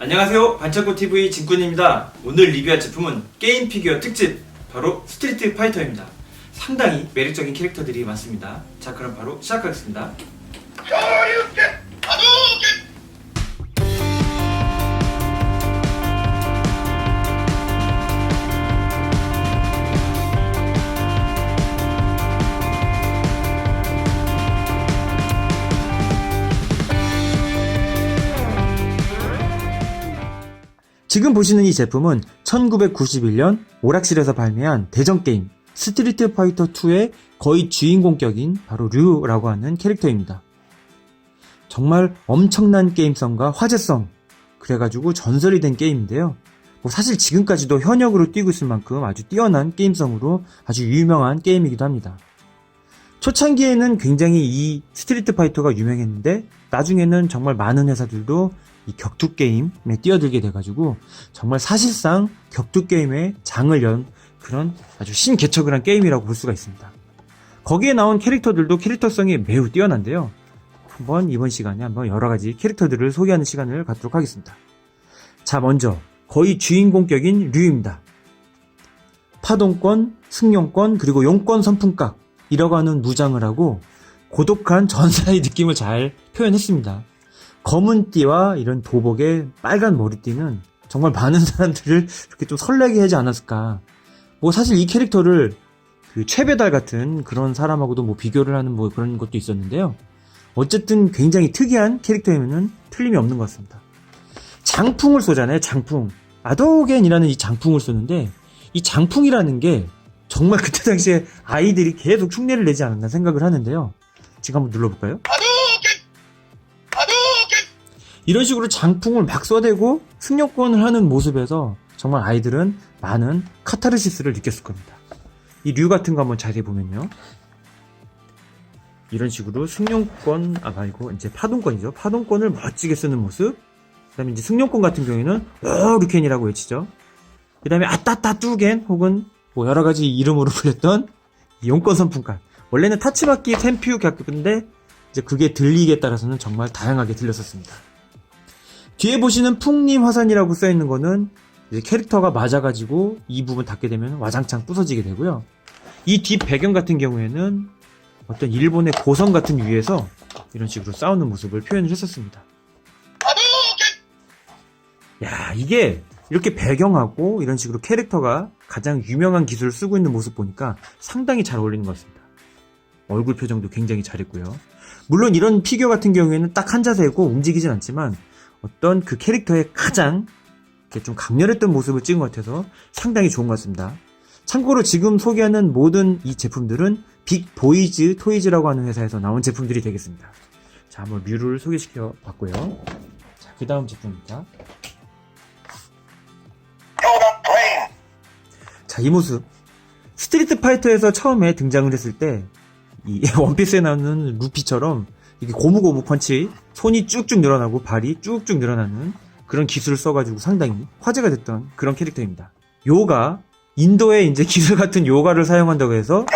안녕하세요, 반창고TV 진꾼입니다. 오늘 리뷰할 제품은 게임 피규어 특집, 바로 스트리트 파이터입니다. 상당히 매력적인 캐릭터들이 많습니다. 자, 그럼 바로 시작하겠습니다. 지금 보시는 이 제품은 1991년 오락실에서 발매한 대전게임 스트리트 파이터 2의 거의 주인공격인 바로 류라고 하는 캐릭터입니다. 정말 엄청난 게임성과 화제성, 그래가지고 전설이 된 게임인데요. 사실 지금까지도 현역으로 뛰고 있을 만큼 아주 뛰어난 게임성으로 아주 유명한 게임이기도 합니다. 초창기에는 굉장히 이 스트리트 파이터가 유명했는데 나중에는 정말 많은 회사들도 이 격투 게임에 뛰어들게 돼가지고 정말 사실상 격투 게임의 장을 연 그런 아주 신개척을 한 게임이라고 볼 수가 있습니다. 거기에 나온 캐릭터들도 캐릭터성이 매우 뛰어난데요. 이번 시간에 한번 여러가지 캐릭터들을 소개하는 시간을 갖도록 하겠습니다. 자, 먼저 거의 주인공격인 류입니다. 파동권, 승용권, 그리고 용권 선풍각이라고 하는 무장을 하고 고독한 전사의 느낌을 잘 표현했습니다. 검은 띠와 이런 도복에 빨간 머리띠는 정말 많은 사람들을 이렇게 좀 설레게 하지 않았을까. 사실 이 캐릭터를 그 최배달 같은 그런 사람하고도 비교를 하는 그런 것도 있었는데요. 어쨌든 굉장히 특이한 캐릭터이면은 틀림이 없는 것 같습니다. 장풍을 쏘잖아요, 장풍. 아도겐이라는 이 장풍을 쏘는데, 이 장풍이라는 게 정말 그때 당시에 아이들이 계속 흉내를 내지 않았나 생각을 하는데요. 지금 한번 눌러볼까요? 이런 식으로 장풍을 막 쏘대고 승용권을 하는 모습에서 정말 아이들은 많은 카타르시스를 느꼈을 겁니다. 이 류 같은 거 한번 자세히 보면요. 이런 식으로 승용권, 이제 파동권이죠. 파동권을 멋지게 쓰는 모습. 그 다음에 이제 승용권 같은 경우에는 오르켄이라고 외치죠. 그 다음에 아따따 뚜겐 혹은 여러가지 이름으로 불렸던 용권 선풍각. 원래는 타치마키 텐퓨 격인데 이제 그게 들리기에 따라서는 정말 다양하게 들렸었습니다. 뒤에 보시는 풍림 화산이라고 써있는 거는 이제 캐릭터가 맞아가지고 이 부분 닿게 되면 와장창 부서지게 되고요. 이 뒷 배경 같은 경우에는 어떤 일본의 고성 같은 위에서 이런 식으로 싸우는 모습을 표현을 했었습니다. 야, 이게 이렇게 배경하고 이런 식으로 캐릭터가 가장 유명한 기술을 쓰고 있는 모습 보니까 상당히 잘 어울리는 것 같습니다. 얼굴 표정도 굉장히 잘했고요. 물론 이런 피규어 같은 경우에는 딱 한 자세고 움직이진 않지만 어떤 그 캐릭터의 가장 이렇게 좀 강렬했던 모습을 찍은 것 같아서 상당히 좋은 것 같습니다. 참고로 지금 소개하는 모든 이 제품들은 빅보이즈 토이즈라고 하는 회사에서 나온 제품들이 되겠습니다. 자, 한번 류를 소개시켜 봤고요. 자, 그 다음 제품입니다. 자, 이 모습. 스트리트 파이터에서 처음에 등장을 했을 때 이 원피스에 나오는 루피처럼 이게 고무고무 펀치, 손이 쭉쭉 늘어나고 발이 쭉쭉 늘어나는 그런 기술을 써가지고 상당히 화제가 됐던 그런 캐릭터입니다. 요가, 인도의 이제 기술 같은 요가를 사용한다고 해서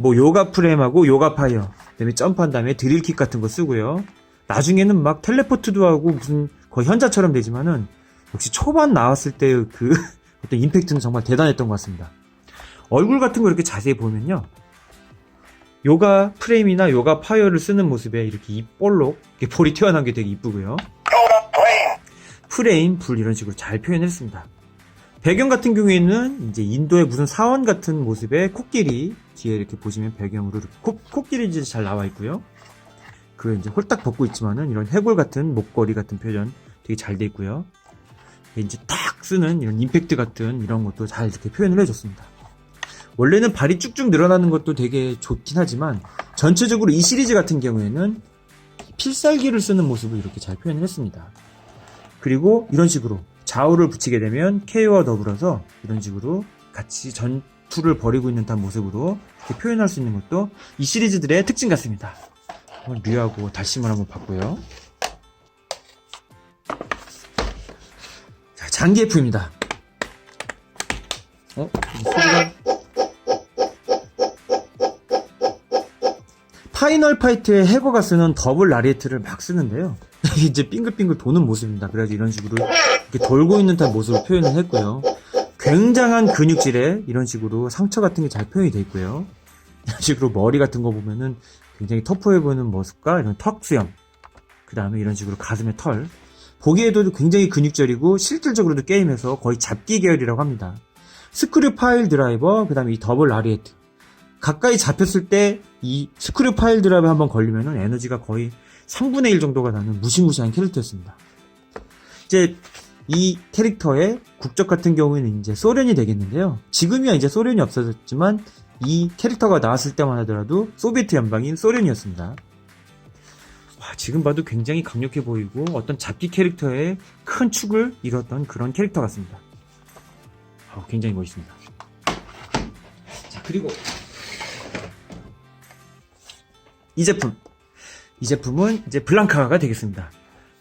요가 프레임하고 요가 파이어, 그다음에 점프한 다음에 드릴킥 같은 거 쓰고요. 나중에는 막 텔레포트도 하고 무슨 거의 현자처럼 되지만은 역시 초반 나왔을 때 그 어떤 임팩트는 정말 대단했던 것 같습니다. 얼굴 같은 거 이렇게 자세히 보면요. 요가 프레임이나 요가 파이어를 쓰는 모습에 이렇게 입볼록 이렇게 볼이 튀어나온 게 되게 이쁘고요. 프레임, 불 이런 식으로 잘 표현했습니다. 배경 같은 경우에는 이제 인도의 무슨 사원 같은 모습에 코끼리 뒤에 이렇게 보시면 배경으로 이렇게 코끼리 잘 나와 있고요. 그 이제 홀딱 벗고 있지만은 이런 해골 같은 목걸이 같은 표현 되게 잘 돼 있고요. 이제 딱 쓰는 이런 임팩트 같은 이런 것도 잘 이렇게 표현을 해줬습니다. 원래는 발이 쭉쭉 늘어나는 것도 되게 좋긴 하지만 전체적으로 이 시리즈 같은 경우에는 필살기를 쓰는 모습을 이렇게 잘 표현을 했습니다. 그리고 이런 식으로 좌우를 붙이게 되면 KO와 더불어서 이런 식으로 같이 전투를 벌이고 있는 듯한 모습으로 이렇게 표현할 수 있는 것도 이 시리즈들의 특징 같습니다. 류하고 달심을 한번 봤고요. 자, 장기F입니다. 소리가 파이널 파이트의 해고가 쓰는 더블 라리에트를 막 쓰는데요. 갑자기 이제 빙글빙글 도는 모습입니다. 그래가지고 이런 식으로 이렇게 돌고 있는 듯한 모습을 표현을 했고요. 굉장한 근육질에 이런 식으로 상처 같은 게 잘 표현이 돼 있고요. 이런 식으로 머리 같은 거 보면은 굉장히 터프해 보이는 모습과 이런 턱 수염, 그 다음에 이런 식으로 가슴의 털, 보기에도 굉장히 근육질이고 실질적으로도 게임에서 거의 잡기 계열이라고 합니다. 스크류 파일 드라이버, 그 다음에 이 더블 라리에트, 가까이 잡혔을 때 이 스크류 파일 드라이버 한번 걸리면은 에너지가 거의 3분의 1 정도가 나는 무시무시한 캐릭터였습니다. 이제 이 캐릭터의 국적 같은 경우에는 이제 소련이 되겠는데요. 지금이야 이제 소련이 없어졌지만 이 캐릭터가 나왔을 때만 하더라도 소비에트 연방인 소련이었습니다. 와, 지금 봐도 굉장히 강력해 보이고 어떤 잡기 캐릭터의 큰 축을 이뤘던 그런 캐릭터 같습니다. 굉장히 멋있습니다. 자, 그리고 이 제품은 이제 블랑카가 되겠습니다.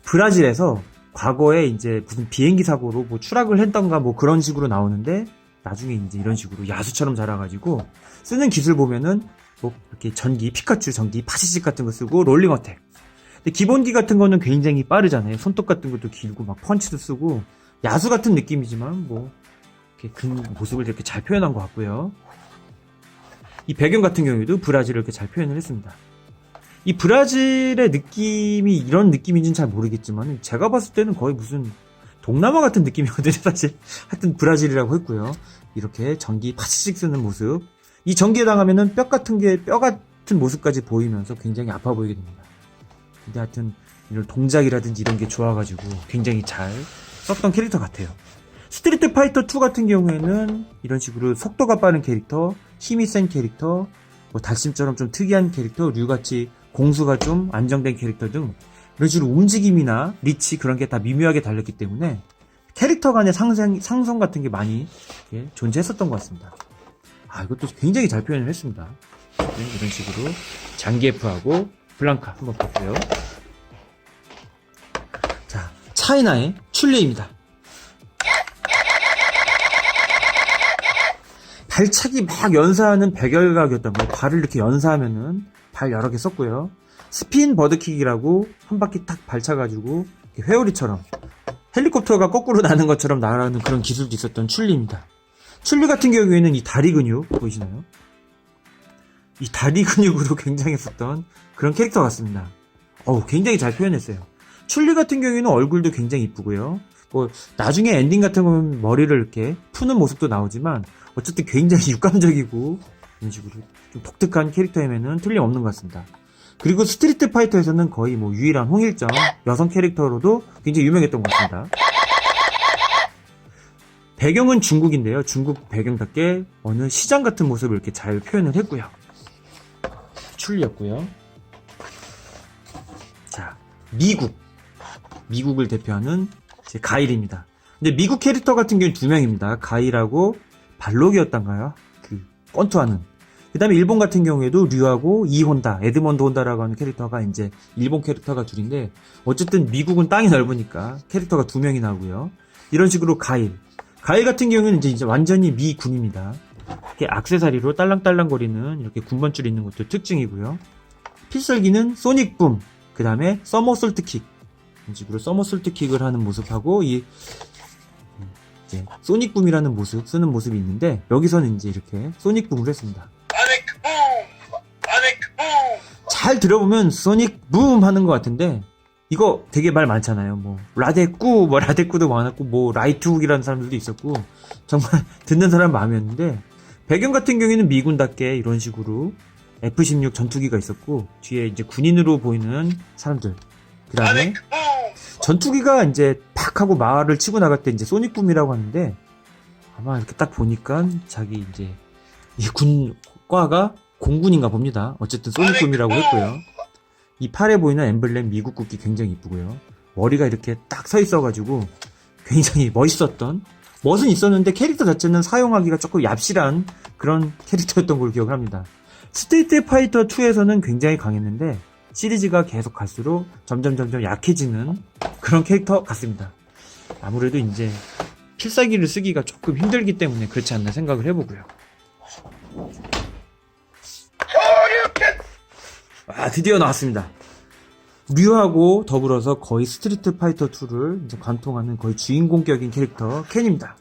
브라질에서 과거에 이제 무슨 비행기 사고로 뭐 추락을 했던가 뭐 그런 식으로 나오는데 나중에 이제 이런 식으로 야수처럼 자라가지고 쓰는 기술 보면은 뭐 이렇게 전기, 피카츄 전기, 파시식 같은 거 쓰고 롤링 어택. 근데 기본기 같은 거는 굉장히 빠르잖아요. 손톱 같은 것도 길고 막 펀치도 쓰고 야수 같은 느낌이지만 뭐 이렇게 그 모습을 이렇게 잘 표현한 것 같고요. 이 배경 같은 경우에도 브라질을 이렇게 잘 표현을 했습니다. 이 브라질의 느낌이 이런 느낌인지는 잘 모르겠지만 제가 봤을 때는 거의 무슨 동남아 같은 느낌이거든요, 사실. 하여튼 브라질이라고 했고요. 이렇게 전기 파치씩 쓰는 모습. 이 전기에 당하면은 뼈 같은 모습까지 보이면서 굉장히 아파 보이게 됩니다. 근데 하여튼 이런 동작이라든지 이런 게 좋아가지고 굉장히 잘 썼던 캐릭터 같아요. 스트리트 파이터 2 같은 경우에는 이런 식으로 속도가 빠른 캐릭터, 힘이 센 캐릭터, 뭐 달심처럼 좀 특이한 캐릭터, 류같이 공수가 좀 안정된 캐릭터 등 이런 식으로 움직임이나 리치 그런 게 다 미묘하게 달렸기 때문에 캐릭터 간의 상성 같은 게 많이 존재했었던 것 같습니다. 이것도 굉장히 잘 표현을 했습니다. 이런 식으로 장기예프하고 블랑카 한번 볼게요. 자, 차이나의 출리입니다. 발차기 막 연사하는 백열각이었던 거, 발을 이렇게 연사하면은 발 여러 개 썼고요. 스핀 버드킥이라고 한 바퀴 탁 발차가지고 회오리처럼 헬리콥터가 거꾸로 나는 것처럼 날아가는 그런 기술도 있었던 출리입니다. 출리 같은 경우에는 이 다리 근육 보이시나요? 이 다리 근육으로 굉장했었던 그런 캐릭터 같습니다. 굉장히 잘 표현했어요. 출리 같은 경우에는 얼굴도 굉장히 이쁘고요. 뭐 나중에 엔딩 같은 거는 머리를 이렇게 푸는 모습도 나오지만 어쨌든 굉장히 육감적이고 이런 식으로 좀 독특한 캐릭터임에는 틀림없는 것 같습니다. 그리고 스트리트 파이터에서는 거의 뭐 유일한 홍일점 여성 캐릭터로도 굉장히 유명했던 것 같습니다. 배경은 중국인데요. 중국 배경답게 어느 시장 같은 모습을 이렇게 잘 표현을 했고요. 출리였고요. 자, 미국을 대표하는 이제 가일입니다. 근데 미국 캐릭터 같은 경우는 2명입니다. 가일하고 발록이었던가요? 권투하는. 그 다음에 일본 같은 경우에도 류하고 이혼다, 에드먼드 혼다라고 하는 캐릭터가 이제 일본 캐릭터가 둘인데 어쨌든 미국은 땅이 넓으니까 캐릭터가 2명이 나오고요. 이런 식으로 가일 같은 경우에는 이제 완전히 미군입니다. 이렇게 액세서리로 딸랑딸랑거리는 이렇게 군번줄 있는 것도 특징이고요. 필살기는 소닉붐, 그 다음에 서머솔트킥. 이런 식으로 서머솔트킥을 하는 모습하고 이제 소닉붐이라는 모습 쓰는 모습이 있는데 여기서는 이제 이렇게 소닉붐을 했습니다. 잘 들어보면 소닉붐 하는 것 같은데 이거 되게 말 많잖아요. 뭐 라데꾸도 많았고 뭐 라이트훅이라는 사람들도 있었고 정말 듣는 사람 마음이었는데 배경 같은 경우에는 미군답게 이런 식으로 F-16 전투기가 있었고 뒤에 이제 군인으로 보이는 사람들. 그 다음에 전투기가 이제 팍 하고 마을을 치고 나갈 때 이제 소닉붐이라고 하는데 아마 이렇게 딱 보니까 자기 이제 이 군과가 공군인가 봅니다. 어쨌든 소닉붐이라고 했고요. 이 팔에 보이는 엠블렘 미국 국기 굉장히 이쁘고요. 머리가 이렇게 딱 서 있어가지고 굉장히 멋있었던 멋은 있었는데 캐릭터 자체는 사용하기가 조금 얍실한 그런 캐릭터였던 걸 기억을 합니다. 스트리트 파이터 2에서는 굉장히 강했는데 시리즈가 계속 갈수록 점점 약해지는 그런 캐릭터 같습니다. 아무래도 이제 필살기를 쓰기가 조금 힘들기 때문에 그렇지 않나 생각을 해보고요. 드디어 나왔습니다. 류하고 더불어서 거의 스트리트 파이터 2를 이제 관통하는 거의 주인공격인 캐릭터 켄입니다.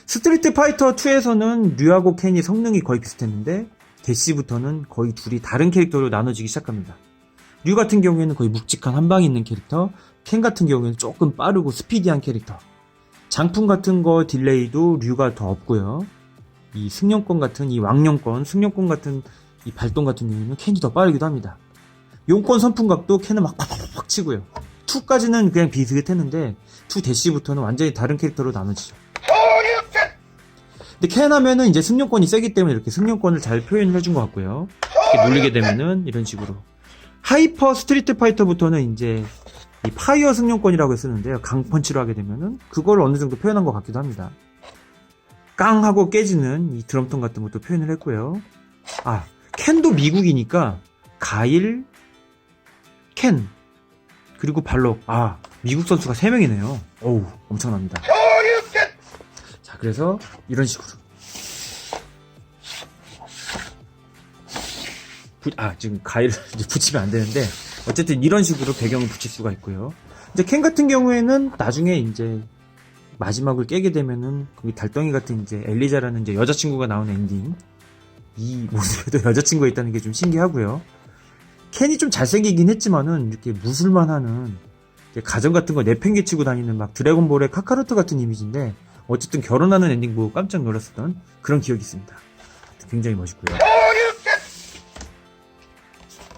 스트리트 파이터 2에서는 류하고 켄이 성능이 거의 비슷했는데 대시부터는 거의 둘이 다른 캐릭터로 나눠지기 시작합니다. 류 같은 경우에는 거의 묵직한 한방이 있는 캐릭터, 켄 같은 경우에는 조금 빠르고 스피디한 캐릭터. 장풍 같은 거 딜레이도 류가 더 없고요. 이 승용권 같은 이 왕용권, 승용권 같은 이 발동 같은 경우에는 켄이 더 빠르기도 합니다. 용권 선풍각도 켄은 막 팍팍팍 치고요. 2까지는 그냥 비슷했는데 2 대시부터는 완전히 다른 캐릭터로 나눠지죠. 근데 켄 하면은 이제 승용권이 세기 때문에 이렇게 승용권을 잘 표현을 해준 것 같고요. 이렇게 누르게 되면은 이런 식으로. 하이퍼 스트리트 파이터부터는 이제 이 파이어 승용권이라고 쓰는데요. 강펀치로 하게 되면은 그걸 어느 정도 표현한 것 같기도 합니다. 깡 하고 깨지는 이 드럼통 같은 것도 표현을 했고요. 아, 켄도 미국이니까 가일, 켄, 그리고 발록. 아, 미국 선수가 3명이네요. 어우, 엄청납니다. 자, 그래서 이런 식으로. 지금 가위를 붙이면 안 되는데, 어쨌든 이런 식으로 배경을 붙일 수가 있고요. 이제 켄 같은 경우에는 나중에 이제 마지막을 깨게 되면은, 거기 달덩이 같은 이제 엘리자라는 이제 여자친구가 나오는 엔딩. 이 모습에도 여자친구가 있다는 게 좀 신기하고요. 켄이 좀 잘생기긴 했지만은, 이렇게 무술만 하는, 가정 같은 거 내팽개치고 다니는 막 드래곤볼의 카카로트 같은 이미지인데, 어쨌든 결혼하는 엔딩 보고 깜짝 놀랐었던 그런 기억이 있습니다. 굉장히 멋있고요.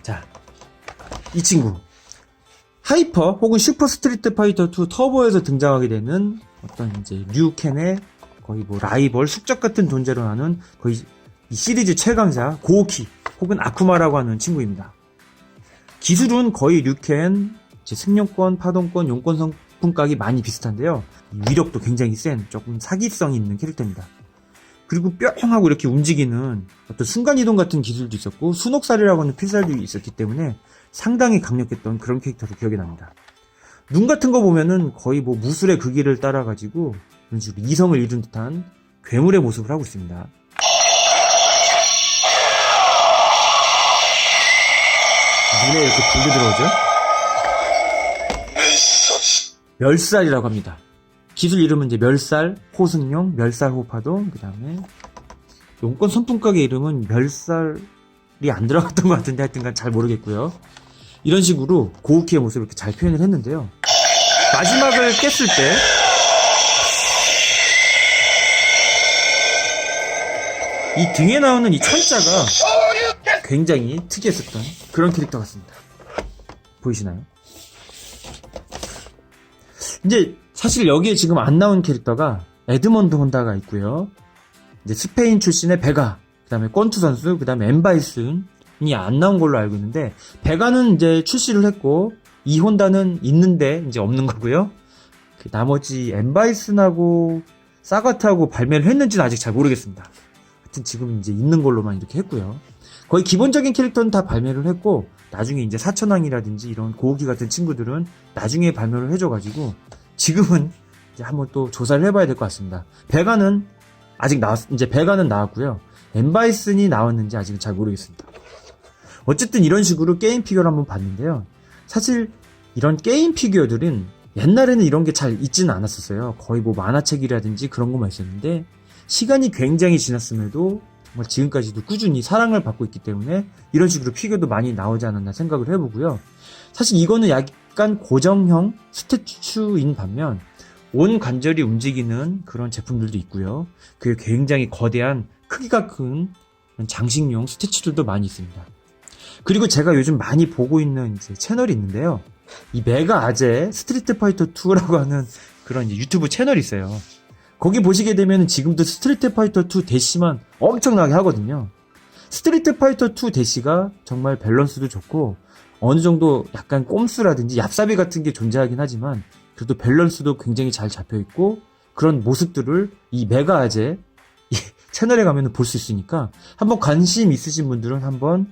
자, 이 친구 하이퍼 혹은 슈퍼 스트리트 파이터 2 터보에서 등장하게 되는 어떤 이제 류켄의 거의 뭐 라이벌 숙적 같은 존재로 나는 거의 이 시리즈 최강자 고오키 혹은 아쿠마라고 하는 친구입니다. 기술은 거의 류켄, 승용권, 파동권, 용권 성품각이 많이 비슷한데요. 위력도 굉장히 센 조금 사기성이 있는 캐릭터입니다. 그리고 뿅 하고 이렇게 움직이는 어떤 순간이동 같은 기술도 있었고 순옥살이라고 하는 필살도 있었기 때문에 상당히 강력했던 그런 캐릭터로 기억이 납니다. 눈 같은 거 보면은 거의 뭐 무술의 그 길을 따라가지고 이런 식으로 이성을 잃은 듯한 괴물의 모습을 하고 있습니다. 눈에 이렇게 불이 들어오죠? 멸살이라고 합니다. 기술 이름은 이제 멸살, 호승용, 멸살 호파동, 그 다음에 용권 선풍각의 이름은 멸살이 안 들어갔던 것 같은데 하여튼간 잘 모르겠고요. 이런 식으로 고우키의 모습을 이렇게 잘 표현을 했는데요. 마지막을 깼을 때 이 등에 나오는 이 천자가 굉장히 특이했었던 그런 캐릭터 같습니다. 보이시나요? 이제 사실 여기에 지금 안 나온 캐릭터가 에드먼드 혼다가 있고요. 이제 스페인 출신의 베가, 그 다음에 권투 선수, 그 다음에 엠바이슨이 안 나온 걸로 알고 있는데, 베가는 이제 출시를 했고, 이 혼다는 있는데 이제 없는 거고요. 그 나머지 엠바이슨하고 사가트하고 발매를 했는지는 아직 잘 모르겠습니다. 하여튼 지금 이제 있는 걸로만 이렇게 했고요. 거의 기본적인 캐릭터는 다 발매를 했고, 나중에 이제 사천왕이라든지 이런 고우기 같은 친구들은 나중에 발매를 해줘가지고, 지금은 이제 한번 또 조사를 해봐야 될 것 같습니다. 베가는 아직 이제 베가는 나왔고요. 엠바이슨이 나왔는지 아직은 잘 모르겠습니다. 어쨌든 이런 식으로 게임 피규어를 한번 봤는데요. 사실 이런 게임 피규어들은 옛날에는 이런 게 잘 있지는 않았었어요. 거의 뭐 만화책이라든지 그런 것만 있었는데, 시간이 굉장히 지났음에도 정말 지금까지도 꾸준히 사랑을 받고 있기 때문에 이런 식으로 피규어도 많이 나오지 않았나 생각을 해보고요. 사실 이거는 약간 고정형 스태츄인 반면 온 관절이 움직이는 그런 제품들도 있고요. 그게 굉장히 거대한 크기가 큰 장식용 스태츄들도 많이 있습니다. 그리고 제가 요즘 많이 보고 있는 이제 채널이 있는데요. 이 메가 아재 스트리트 파이터 2라고 하는 그런 이제 유튜브 채널이 있어요. 거기 보시게 되면 지금도 스트리트 파이터 2 대시만 엄청나게 하거든요. 스트리트 파이터 2 대시가 정말 밸런스도 좋고 어느 정도 약간 꼼수라든지 얍삽이 같은 게 존재하긴 하지만 그래도 밸런스도 굉장히 잘 잡혀있고 그런 모습들을 이 메가 아재 채널에 가면 볼 수 있으니까 한번 관심 있으신 분들은 한번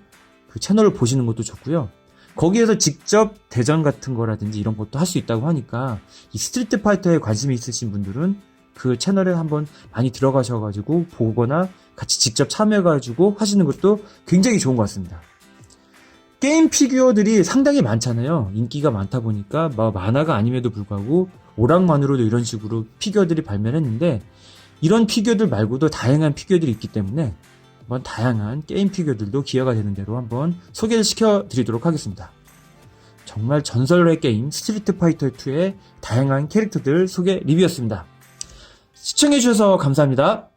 그 채널을 보시는 것도 좋고요. 거기에서 직접 대전 같은 거라든지 이런 것도 할 수 있다고 하니까 이 스트리트 파이터에 관심이 있으신 분들은 그 채널에 한번 많이 들어가셔가지고 보거나 같이 직접 참여해가지고 하시는 것도 굉장히 좋은 것 같습니다. 게임 피규어들이 상당히 많잖아요. 인기가 많다 보니까 만화가 아님에도 불구하고 오락만으로도 이런 식으로 피규어들이 발매를 했는데, 이런 피규어들 말고도 다양한 피규어들이 있기 때문에 한번 다양한 게임 피규어들도 기회가 되는 대로 한번 소개를 시켜드리도록 하겠습니다. 정말 전설의 게임 스트리트 파이터 2의 다양한 캐릭터들 소개 리뷰였습니다. 시청해주셔서 감사합니다.